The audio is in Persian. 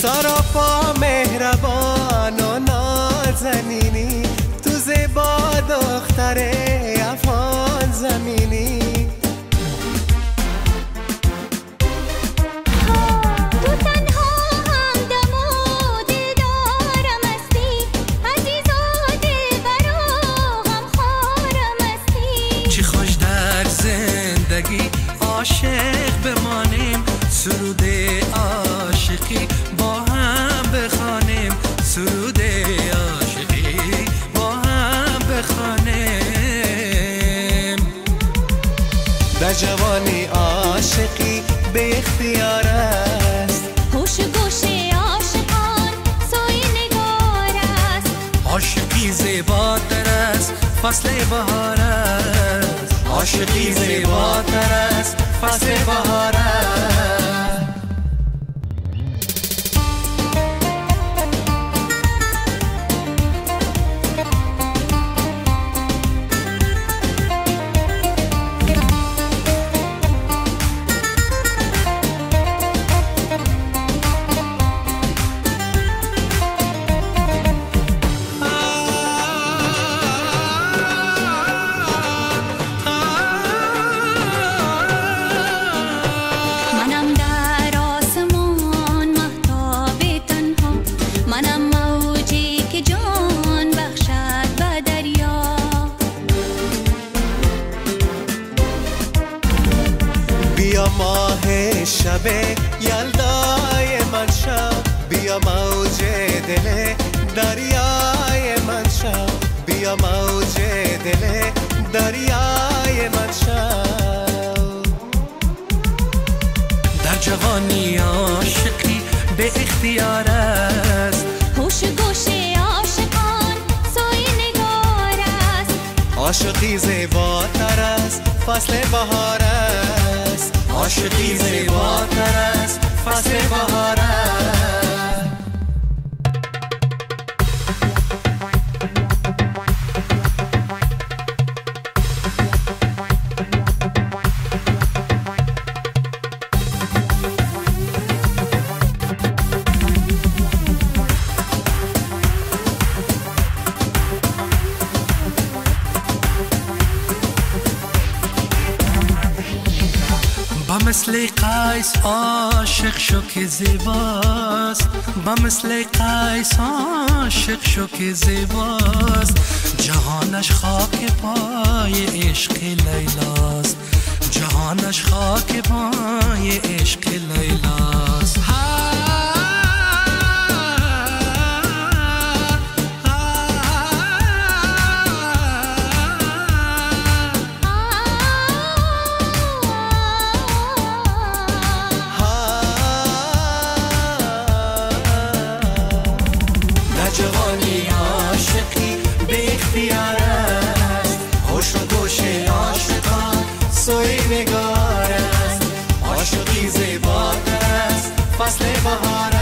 سراپا مهربان و نازنینی، تو زیبا دختر افغان زمینی. تو تنها همدم و دلدارم هستی، عزیز و دلبر و غمخوارم هستی. چی خوش در زندگی عاشق بمانیم، سرود عاشقی با هم بخوانیم، سرود عاشقی با هم بخوانیم. در جوانی عاشقی به اختیار است، هوش و گوش عاشقان سوی نگار است. عاشقی زیباتر است فصل بهار است، عاشقی زیباتر است فصل بهار است. بیا ماه شب یلدای من شو، بیا موج دل دریای من شو، بیا موج دل دریای من شو. در جوانی عاشقی به اختیار است، هوش و گوش عاشقان سوی نگار است. عاشقی زیباتر است فصل بهار است، عاشقی زیباتر است فصل بهار است. با مثل قیس عاشق شو که زیباست، با مثل قیس عاشق شو که زیباست. جهانش خاک پای عشق لیلاست، جهانش خاک پای عشق لیلاست. جوانی عاشقی به اختیار است، هوش و گوش عاشقان سوی نگار است، عاشقی زیباتر است فصل بهار